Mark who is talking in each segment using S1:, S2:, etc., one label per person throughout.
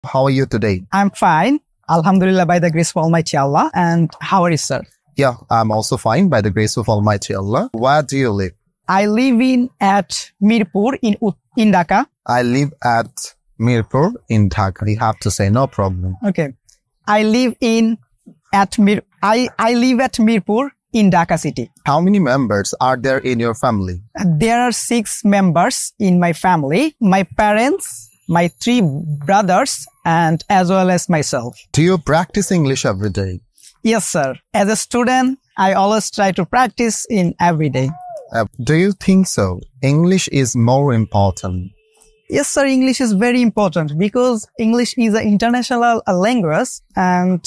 S1: How are you today?
S2: I'm fine. Alhamdulillah, by the grace of Almighty Allah. And how are you, sir?
S1: Yeah, I'm also fine by the grace of Almighty Allah. Where do you live?
S2: I live at Mirpur in Dhaka.
S1: I live at Mirpur in Dhaka. You have to say no problem.
S2: Okay. I live at Mirpur in Dhaka city.
S1: How many members are there in your family?
S2: There are 6 members in my family. My parents, my 3 brothers, and as well as myself.
S1: Do you practice English every day?
S2: Yes, sir. As a student, I always try to practice in every day.
S1: Do you think so? English is more important.
S2: Yes, sir. English is very important because English is an international language, and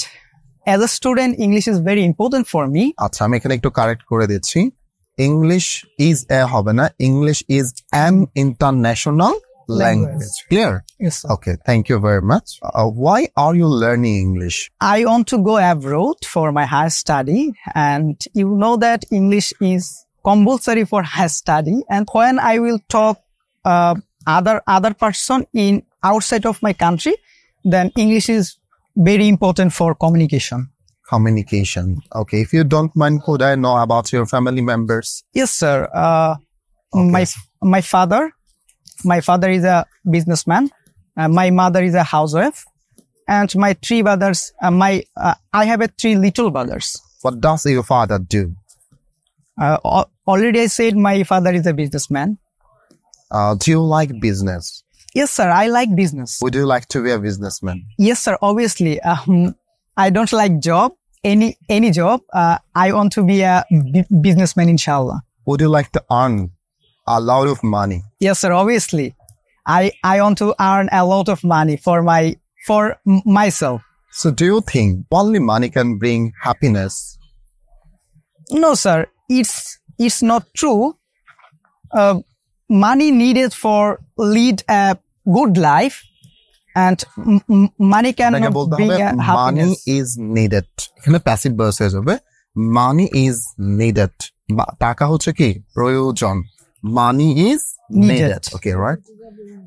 S2: as a student, English is very important for me.
S1: আচ্ছা, আমি এখানে একটু correct করে দিচ্ছি। English is হবে না, English is an international language. Clear?
S2: Yes, sir.
S1: Okay, thank you very much. Why are you learning English?
S2: I want to go abroad for my higher study, and you know that English is compulsory for higher study. And when I will talk other person in outside of my country, then English is very important for communication.
S1: Communication. Okay, if you don't mind, could I know about your family members?
S2: Yes, sir.
S1: Okay.
S2: My father is a businessman. My mother is a housewife, and my 3 brothers. I have 3 little brothers.
S1: What does your father do?
S2: Already I said my father is a businessman.
S1: Do you like business?
S2: Yes, sir. I like business.
S1: Would you like to be a businessman?
S2: Yes, sir. Obviously, I don't like job. Any job. I want to be a businessman, inshallah.
S1: Would you like to earn a lot of money?
S2: Yes, sir. Obviously, I want to earn a lot of money for myself.
S1: So, do you think only money can bring happiness?
S2: No, sir. It's not true. Money needed for lead a good life, and money cannot bring a happiness.
S1: Money is needed. এখানে passive verb হবে. Money is needed. টাকা হচ্ছে কি? প্রয়োজন. Money is needed. Okay, right?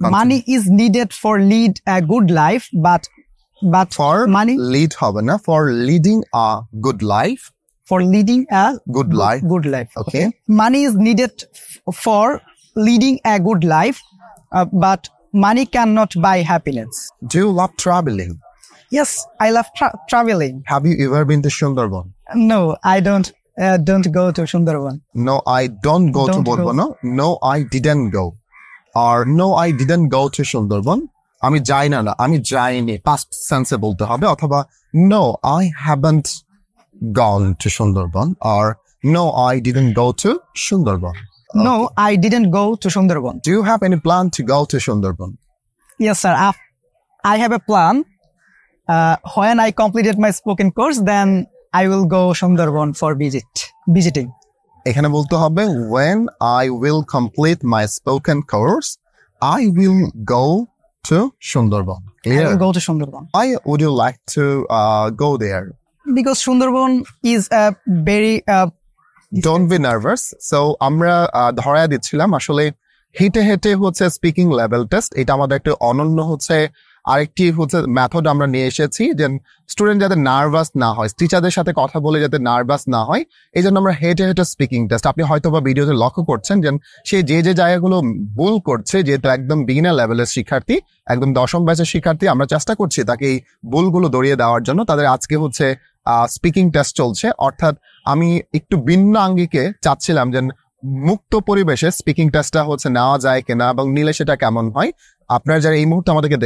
S1: Continue.
S2: Money is needed for lead a good life, but
S1: for
S2: money
S1: lead হবে না, for leading a good life.
S2: For leading a
S1: good life.
S2: Good life.
S1: Okay.
S2: Money is needed for leading a good life, but money cannot buy happiness.
S1: Do you love traveling?
S2: Yes, I love traveling.
S1: Have you ever been to Sundarban?
S2: No, I don't go to Sundarban.
S1: No, I don't go to Borbano. No, I didn't go. Or no, I didn't go to Sundarban. আমি যাই না, আমি যাইনি, past tense বলতে হবে, অথবা no, I haven't gone to Sundarban, or no, I didn't go to Sundarban.
S2: No, I didn't go to Sundarban.
S1: Do you have any plan to go to Sundarban?
S2: Yes, sir. I have a plan. When I completed my spoken course, then I will go Sundarban for visiting.
S1: এখানে বলতে হবে when I will complete my spoken course, I will go to Sundarban. Clear?
S2: I will go to Sundarban.
S1: Why would you like to go there?
S2: Because Sundarban is a very
S1: Don't be nervous. So আমরা ধরায় দিচ্ছিলাম আসলে হেঁটে হেঁটে হচ্ছে speaking level taste. এটা আমাদের একটা অনন্য হচ্ছে আরেকটি হচ্ছে মেথড আমরা নিয়ে এসেছি, যে স্টুডেন্ট যাতে নার্ভাস না হয়, টিচারদের সাথে কথা বলে যাতে নার্ভাস না হয়, এই জন্য আমরা হেঁটে হেঁটে স্পিকিং টেস্ট। আপনি হয়তো বা ভিডিওতে লক্ষ্য করছেন যে সে যে জায়গাগুলো ভুল করছে, যেহেতু একদম বিগিনার লেভেলের শিক্ষার্থী, একদম 10ম ব্যাচের শিক্ষার্থী, আমরা চেষ্টা করছি তাকে এই ভুলগুলো দড়িয়ে দেওয়ার জন্য। তাদের আজকে হচ্ছে স্পিকিং টেস্ট চলছে, অর্থাৎ আমি একটু ভিন্ন আঙ্গিকে চাচ্ছিলাম যে মুক্ত পরিবেশে স্পিকিং টেস্টটা হচ্ছে নেওয়া যায় কিনা, এবং নিলে সেটা কেমন হয়। আপনারা যারা এই মুহূর্তে আমাদেরকে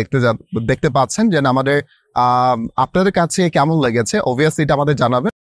S1: দেখতে পাচ্ছেন যে আমাদের আপনাদের কাছে কেমন লেগেছে, অবভিয়াসলি এটা আমাদের জানাবেন।